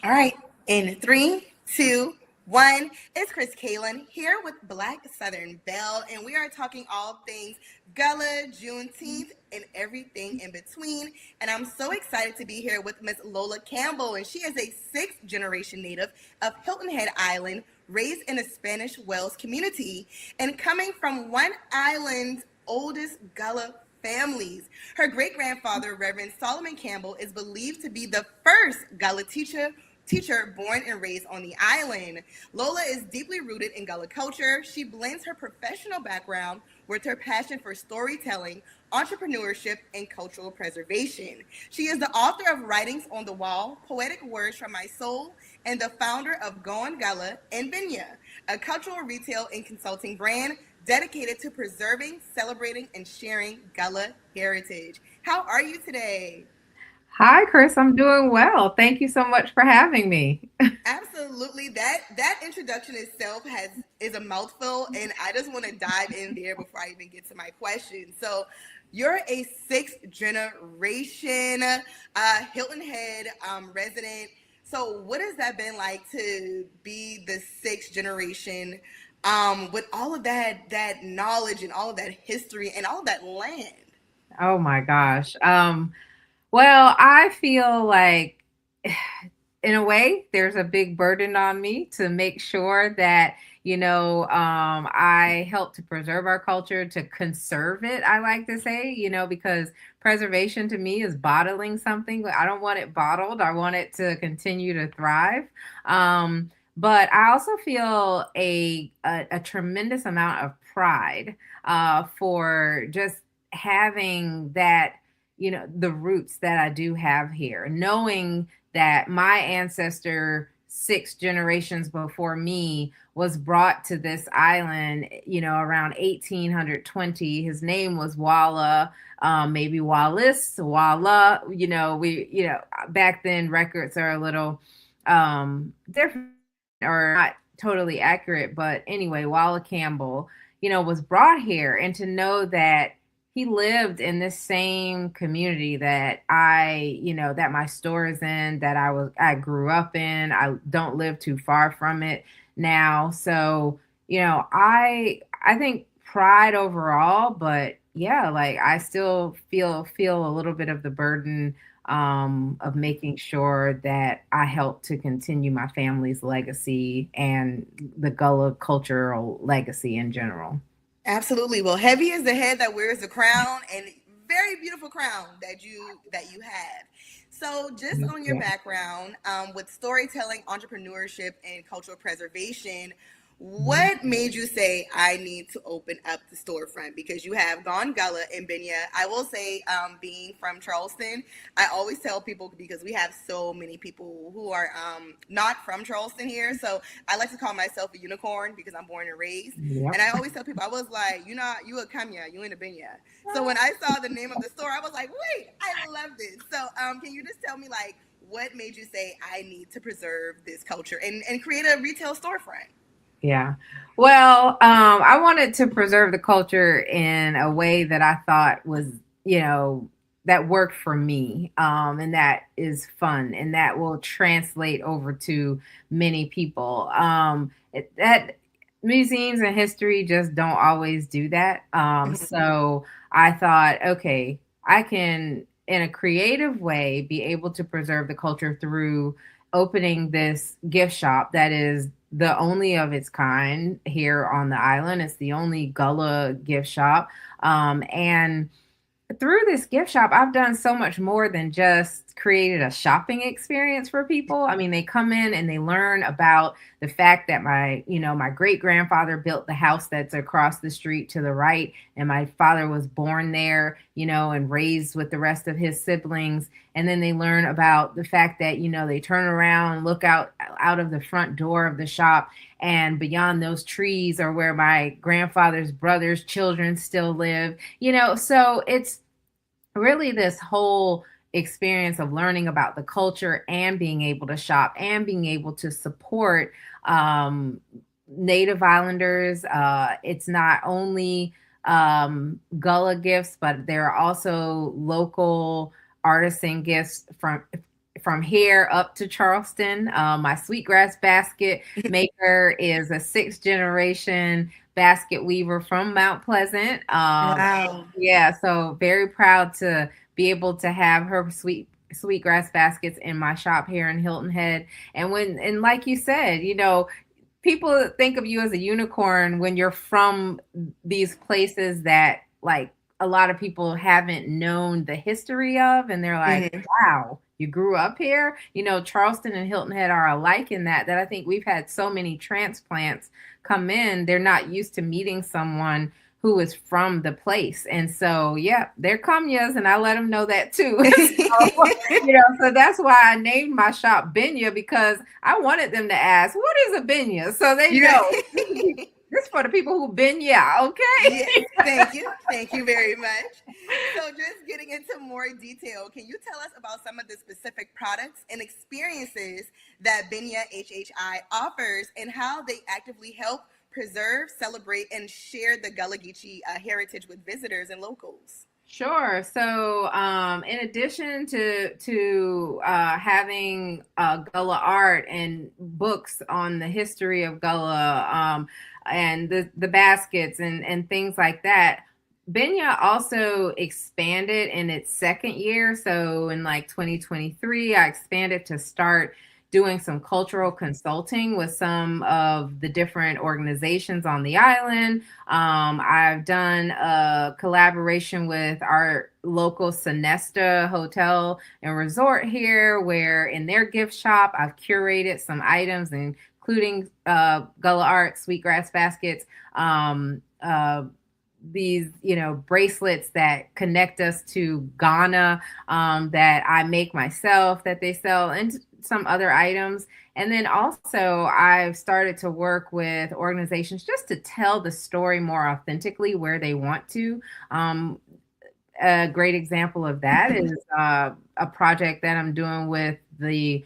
All right, in three, two, one, it's Chris Kalen here with Black Southern Belle, and we are talking all things Gullah, Juneteenth, and everything in between. And I'm so excited to be here with Miss Lola Campbell, and she is a sixth generation native of Hilton Head Island, raised in a Spanish Wells community, and coming from one island's oldest Gullah families. Her great grandfather, Reverend Solomon Campbell, is believed to be the first Gullah teacher born and raised on the island. Lola is deeply rooted in Gullah culture. She blends her professional background with her passion for storytelling, entrepreneurship, and cultural preservation. She is the author of Writings on the Wall, Poetic Words from My Soul, and the founder of Gone Gullah and Binya, a cultural retail and consulting brand dedicated to preserving, celebrating, and sharing Gullah heritage. How are you today? Hi, Chris. I'm doing well. Thank you so much for having me. Absolutely. That introduction itself has is a mouthful, and I just want to dive in there before I even get to my question. So, you're a sixth generation Hilton Head resident. So, what has that been like to be the sixth generation with all of that knowledge and all of that history and all of that land? Oh my gosh. Well, I feel like in a way there's a big burden on me to make sure that I help to preserve our culture, to conserve it, I like to say, because preservation to me is bottling something. I don't want it bottled. I want it to continue to thrive. But I also feel a tremendous amount of pride for just having that, the roots that I do have here, knowing that my ancestor, six generations before me, was brought to this island, around 1820. His name was Walla, maybe Wallace, Walla. Back then records are a little different or not totally accurate, but anyway, Lola Campbell, was brought here, and to know that he lived in this same community that that my store is in, that I grew up in. I don't live too far from it now. So, I think pride overall, but yeah, like I still feel a little bit of the burden of making sure that I help to continue my family's legacy and the Gullah cultural legacy in general. Absolutely. Well, heavy is the head that wears the crown, and very beautiful crown that you have. So, just on your Yeah. background with storytelling, entrepreneurship, and cultural preservation, what made you say I need to open up the storefront? Because you have Gone Gullah and Binya. I will say, being from Charleston, I always tell people because we have so many people who are not from Charleston here. So I like to call myself a unicorn because I'm born and raised. And Yep. I always tell people, I was like, you a Kenya, you in a Binya. So when I saw the name of the store, I was like, wait, I love this. So can you just tell me like what made you say I need to preserve this culture and create a retail storefront? Yeah. Well, I wanted to preserve the culture in a way that I thought was, that worked for me, and that is fun and that will translate over to many people. That museums and history just don't always do that. So I thought, okay, I can, in a creative way, be able to preserve the culture through opening this gift shop that is the only of its kind here on the island. It's the only Gullah gift shop. And through this gift shop, I've done so much more than just created a shopping experience for people. I mean, they come in and they learn about the fact that my great grandfather built the house that's across the street to the right, and my father was born there, and raised with the rest of his siblings. And then they learn about the fact that, they turn around and look out of the front door of the shop, and beyond those trees are where my grandfather's brothers' children still live. So it's really this whole experience of learning about the culture and being able to shop and being able to support um, Native Islanders. It's not only Gullah gifts, but there are also local artisan gifts from here up to Charleston. My sweetgrass basket maker is a sixth generation basket weaver from Mount Pleasant. Wow. Yeah, so very proud to be able to have her sweetgrass baskets in my shop here in Hilton Head. And like you said, people think of you as a unicorn when you're from these places that like a lot of people haven't known the history of, and they're like, Mhm. wow, you grew up here. Charleston and Hilton Head are alike in that I think we've had so many transplants come in, they're not used to meeting someone who is from the place. And so, yeah, they're Kamyas, and I let them know that too. So that's why I named my shop Benya, because I wanted them to ask, what is a Benya? So they You know know. this for the people who Benya, okay? Yes, thank you. Thank you very much. So, just getting into more detail, can you tell us about some of the specific products and experiences that Binya HHI offers and how they actively help preserve, celebrate, and share the Gullah Geechee heritage with visitors and locals? Sure. So, in addition to having Gullah art and books on the history of Gullah, and the baskets and things like that, Benya also expanded in its second year. So, in like 2023, I expanded to start doing some cultural consulting with some of the different organizations on the island. I've done a collaboration with our local Sonesta Hotel and Resort here, where in their gift shop, I've curated some items, including Gullah Art, sweetgrass baskets, these bracelets that connect us to Ghana, that I make myself, that they sell, and some other items. And then also I've started to work with organizations just to tell the story more authentically where they want to. A great example of that is a project that I'm doing with the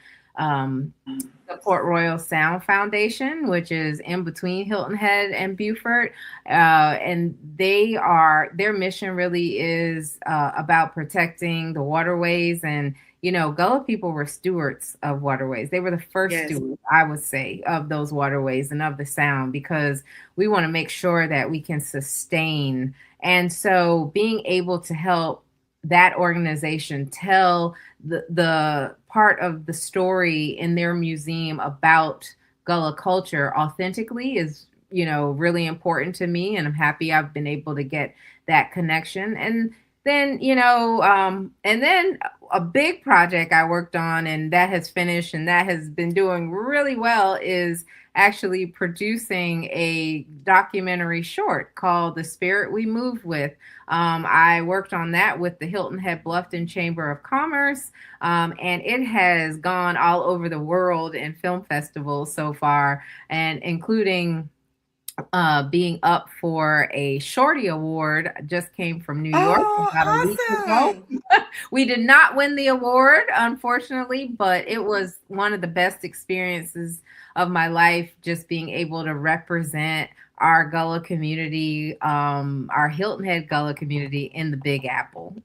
Port Royal Sound Foundation, which is in between Hilton Head and Beaufort. And their mission really is about protecting the waterways. And, Gullah people were stewards of waterways. They were the first Yes. stewards, I would say, of those waterways and of the sound, because we want to make sure that we can sustain. And so being able to help that organization tell the part of the story in their museum about Gullah culture authentically is, really important to me. And I'm happy I've been able to get that connection. And then, and then a big project I worked on and that has finished and that has been doing really well is actually producing a documentary short called The Spirit We Move With. I worked on that with the Hilton Head Bluffton Chamber of Commerce, and it has gone all over the world in film festivals so far, and including being up for a Shorty Award. Just came from New York about a week Oh, ago. awesome. We did not win the award, unfortunately, but it was one of the best experiences of my life, just being able to represent our Gullah community, our Hilton Head Gullah community in the Big Apple.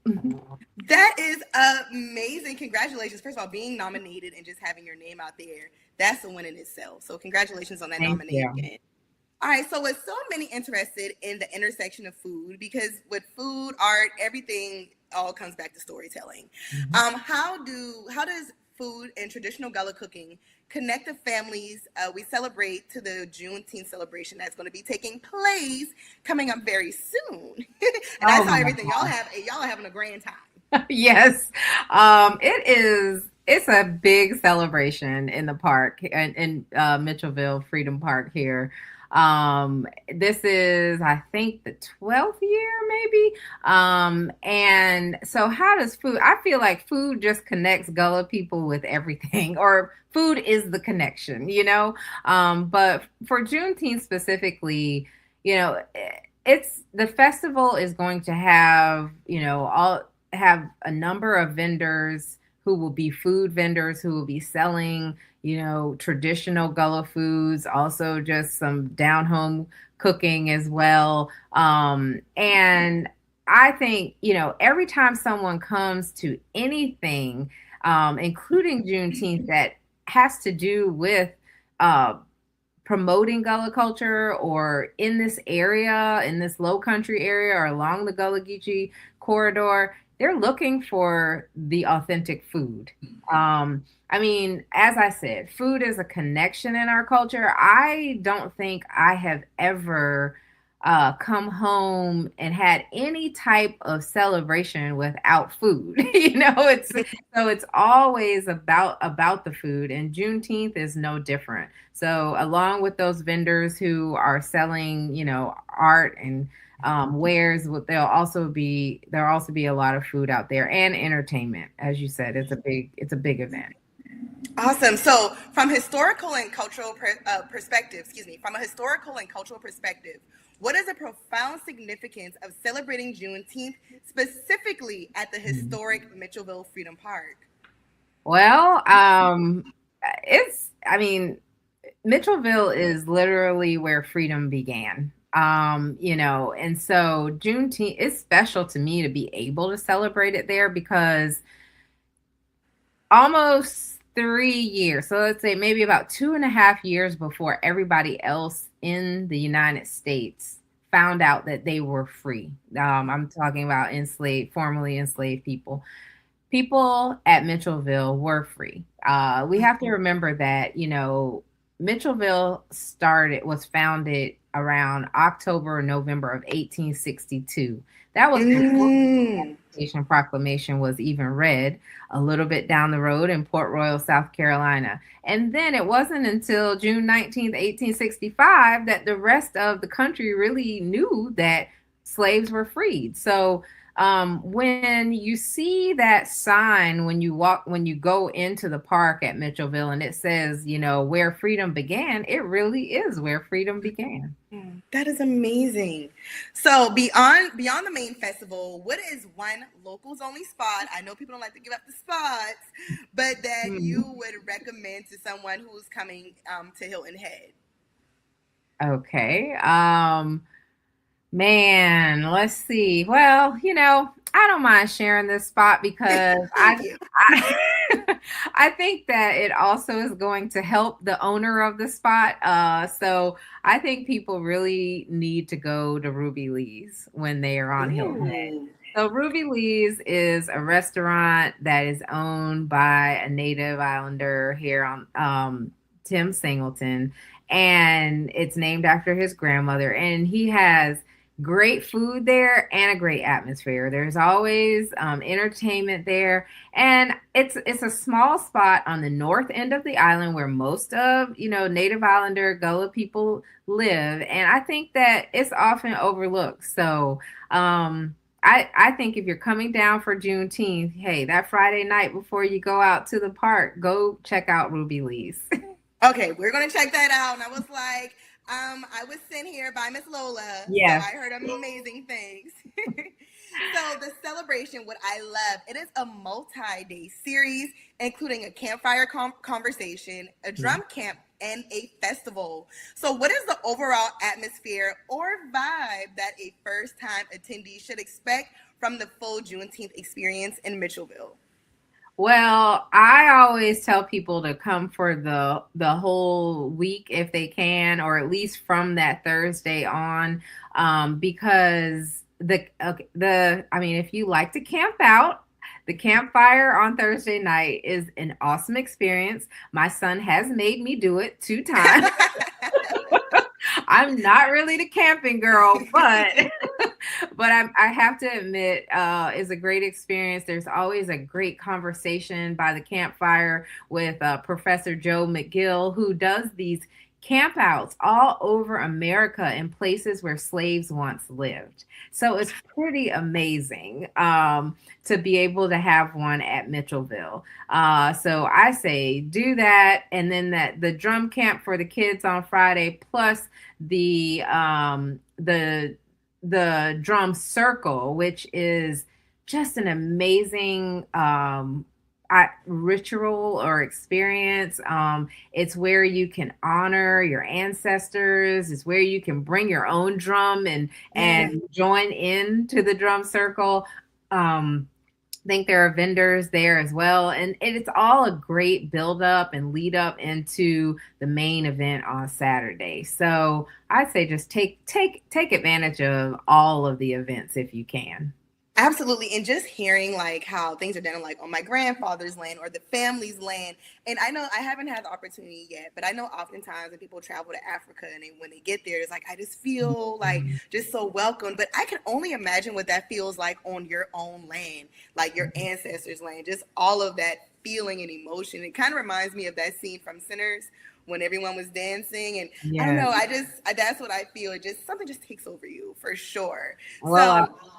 That is amazing. Congratulations. First of all, being nominated and just having your name out there, that's a win in itself. So congratulations on that Thank you. nomination. All right, so with so many interested in the intersection of food, because with food, art, everything all comes back to storytelling. How does food and traditional Gullah cooking connect the families we celebrate to the Juneteenth celebration that's going to be taking place coming up very soon? And I saw everything y'all are having a grand time. Yes, it's a big celebration in the park in Mitchelville Freedom Park here. This is, I think, the 12th year, maybe. And so how does food, I feel like food just connects Gullah people with everything, or food is the connection, but for Juneteenth specifically, it's the festival is going to have, have a number of vendors who will be food vendors who will be selling, traditional Gullah foods, also just some down home cooking as well. And I think, every time someone comes to anything, including Juneteenth, that has to do with uh, promoting Gullah culture, or in this area, in this low country area, or along the Gullah Geechee corridor. They're looking for the authentic food. I mean, as I said, food is a connection in our culture. I don't think I have ever come home and had any type of celebration without food. It's so it's always about the food, and Juneteenth is no different. So along with those vendors who are selling, art and wares, there'll also be a lot of food out there, and entertainment. As you said, it's a big event. Awesome. So, from historical and cultural perspective, from a historical and cultural perspective, what is the profound significance of celebrating Juneteenth specifically at the historic Mitchelville Freedom Park? Well, I mean, Mitchellville is literally where freedom began. And so Juneteenth is special to me to be able to celebrate it there, because almost 3 years, so let's say maybe about 2.5 years before everybody else in the United States found out that they were free. I'm talking about formerly enslaved people. People at Mitchellville were free. We have to remember that, Mitchellville was founded around October or November of 1862. That was before the Emancipation Proclamation was even read, a little bit down the road in Port Royal, South Carolina. And then it wasn't until June 19th, 1865, that the rest of the country really knew that slaves were freed. So when you see that sign, when you go into the park at Mitchellville, and it says, where freedom began, it really is where freedom began. That is amazing. So beyond the main festival, what is one locals only spot? I know people don't like to give up the spots, but that you would recommend to someone who's coming to Hilton Head? Okay. Man, let's see. Well, I don't mind sharing this spot, because I think that it also is going to help the owner of the spot. So I think people really need to go to Ruby Lee's when they are on Hilton Head. So Ruby Lee's is a restaurant that is owned by a native islander here on Tim Singleton, and it's named after his grandmother, and he has great food there and a great atmosphere. There's always entertainment there, and it's a small spot on the north end of the island where most of Native Islander Gullah people live, and I think that it's often overlooked. So I think if you're coming down for Juneteenth, hey, that Friday night before you go out to the park, go check out Ruby Lee's. Okay, we're gonna check that out. And I was like, I was sent here by Miss Lola. Yes. So I heard amazing things. So the celebration, what I love, it is a multi-day series, including a campfire conversation, a drum camp, and a festival. So what is the overall atmosphere or vibe that a first-time attendee should expect from the full Juneteenth experience in Mitchellville? Well, I always tell people to come for the whole week if they can, or at least from that Thursday on, because if you like to camp out, the campfire on Thursday night is an awesome experience. My son has made me do it 2 times. I'm not really the camping girl, but I have to admit, it's a great experience. There's always a great conversation by the campfire with Professor Joe McGill, who does these campouts all over America in places where slaves once lived. So it's pretty amazing to be able to have one at Mitchellville. So I say do that, and then the drum camp for the kids on Friday, plus the drum circle, which is just an amazing ritual or experience. It's where you can honor your ancestors. It's where you can bring your own drum and join in to the drum circle. think there are vendors there as well, and it's all a great build up and lead up into the main event on Saturday. So I'd say just take advantage of all of the events if you can. Absolutely. And just hearing like how things are done like on my grandfather's land or the family's land. And I know I haven't had the opportunity yet, but I know oftentimes when people travel to Africa and when they get there, it's like I just feel like just so welcome. But I can only imagine what that feels like on your own land, like your ancestors' land, just all of that feeling and emotion. It kind of reminds me of that scene from Sinners when everyone was dancing. And I don't Yes. know, that's what I feel. It just something just takes over you for sure. Well, So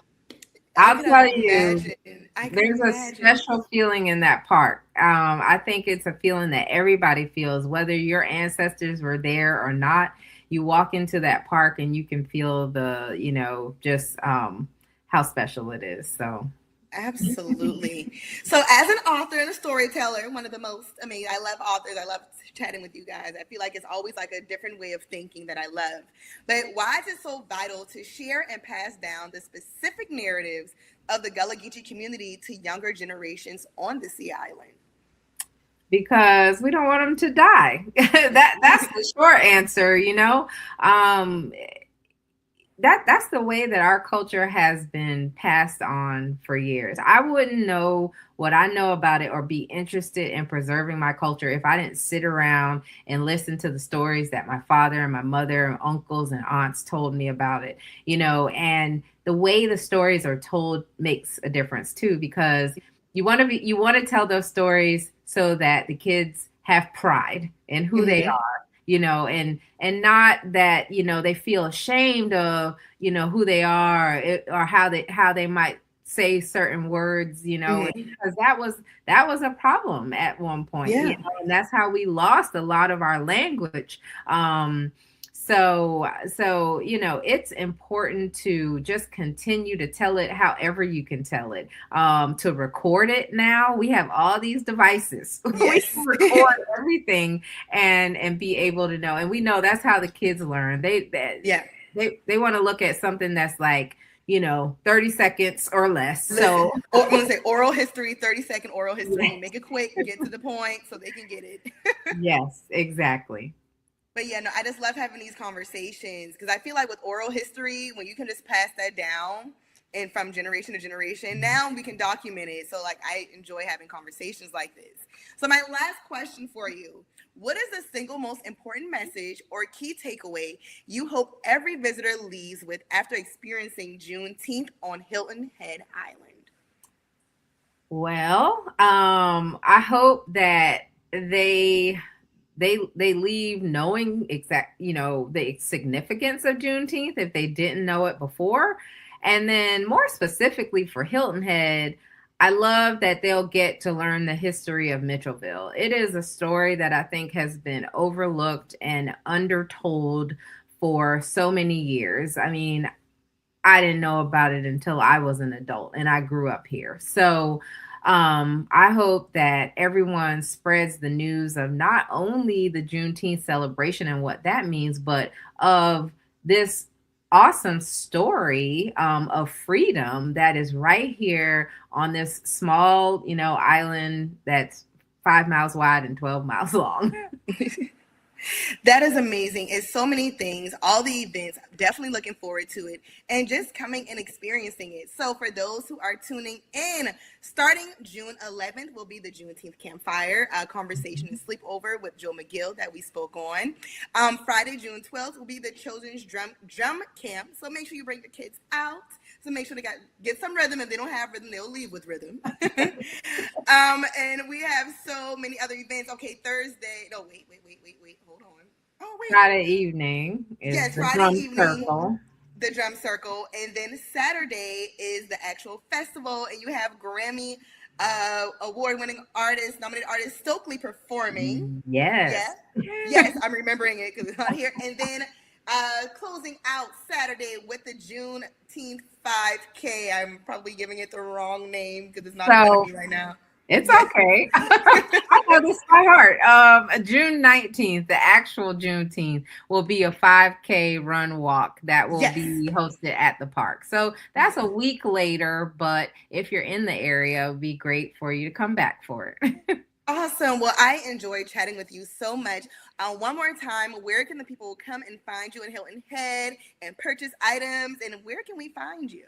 I I'll could tell you, imagine. I could there's a imagine. special feeling in that park. I think it's a feeling that everybody feels, whether your ancestors were there or not. You walk into that park and you can feel the, just how special it is. So, Absolutely. So, as an author and a storyteller, one of the most, I mean, I love authors. I love chatting with you guys. I feel like it's always like a different way of thinking that I love. But why is it so vital to share and pass down the specific narratives of the Gullah Geechee community to younger generations on the Sea Island? because we don't want them to die. That's the short answer, Um, that's the way that our culture has been passed on for years. I wouldn't know what I know about it or be interested in preserving my culture if I didn't sit around and listen to the stories that my father and my mother and uncles and aunts told me about it, and the way the stories are told makes a difference too, because you want to tell those stories so that the kids have pride in who they Mm-hmm. are, and not that they feel ashamed of who they are, or how they might say certain words, Mm-hmm. because that was a problem at one point, Yeah. and that's how we lost a lot of our language. So it's important to just continue to tell it however you can tell it. To record it, now we have all these devices. We Yes. can record everything and be able to know. And we know that's how the kids learn. Yeah. They want to look at something that's like 30 seconds or less. Listen, So or, I'm going to say oral history, 30-second oral history. Make it quick, get to the point so they can get it. yes, exactly. But yeah, no, I just love having these conversations because I feel like with oral history, when you can just pass that down and from generation to generation, now we can document it. So like I enjoy having conversations like this. So my last question for you, what is the single most important message or key takeaway you hope every visitor leaves with after experiencing Juneteenth on Hilton Head Island? Well, I hope that they leave knowing the significance of Juneteenth if they didn't know it before. And then more specifically for Hilton Head, I love that they'll get to learn the history of Mitchelville. It is a story that I think has been overlooked and undertold for so many years. I mean, I didn't know about it until I was an adult and I grew up here. So I hope that everyone spreads the news of not only the Juneteenth celebration and what that means, but of this awesome story of freedom that is right here on this small, island that's 5 miles wide and 12 miles long. That is amazing. It's so many things, all the events. I'm definitely looking forward to it and just coming and experiencing it. So, for those who are tuning in, starting June 11th will be the Juneteenth Campfire conversation and sleepover with Joe McGill that we spoke on. Friday, June 12th will be the Children's Drum Camp. So, make sure you bring your kids out. So make sure they get some rhythm. If they don't have rhythm, they'll leave with rhythm. And we have so many other events. Okay, Thursday. No, wait. Hold on. Oh, wait. Friday evening is Yes, the Friday drum evening, circle. the drum circle. And then Saturday is the actual festival. And you have Grammy award-winning artist, nominated artist Stokely performing. Yes. Yeah. Yes, I'm remembering it because it's not here. And then closing out Saturday with the Juneteenth 5K. I'm probably giving it the wrong name because it's not in front of So me right now. It's Yes. okay. I know this by heart. June 19th, the actual Juneteenth, will be a 5K run walk that will Yes. be hosted at the park. So that's a week later, but if you're in the area, it would be great for you to come back for it. Awesome. Well, I enjoyed chatting with you so much. One more time, where can the people come and find you in Hilton Head and purchase items? And where can we find you?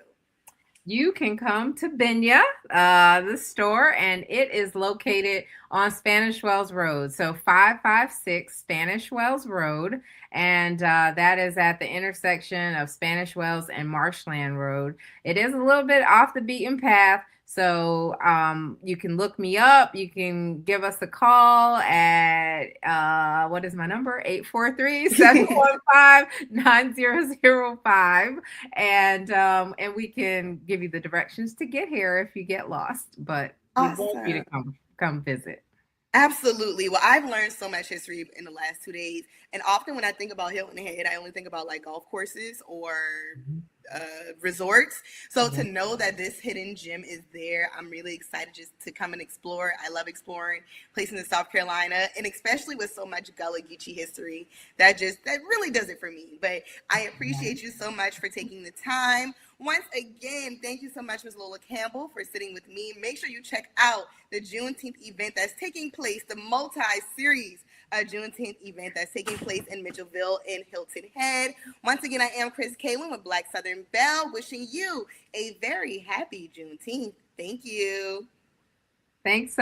You can come to Benya, the store, and it is located on Spanish Wells Road. So 556 Spanish Wells Road. And that is at the intersection of Spanish Wells and Marshland Road. It is a little bit off the beaten path. So you can look me up. You can give us a call at, what is my number? 843-715-9005. And we can give you the directions to get here if you get lost, but we want you to Awesome. come visit. Absolutely. Well, I've learned so much history in the last 2 days. And often when I think about Hilton Head, I only think about like golf courses or resorts. So to know that this hidden gem is there, I'm really excited just to come and explore. I love exploring places in South Carolina, and especially with so much Gullah Geechee history, that really does it for me. But I appreciate you so much for taking the time. Once again, thank you so much, Ms. Lola Campbell, for sitting with me. Make sure you check out the Juneteenth event that's taking place, the multi-series Juneteenth event that's taking place in Mitchelville in Hilton Head. Once again, I am Chris Kalin with Black Southern Belle, wishing you a very happy Juneteenth. Thank you. Thanks so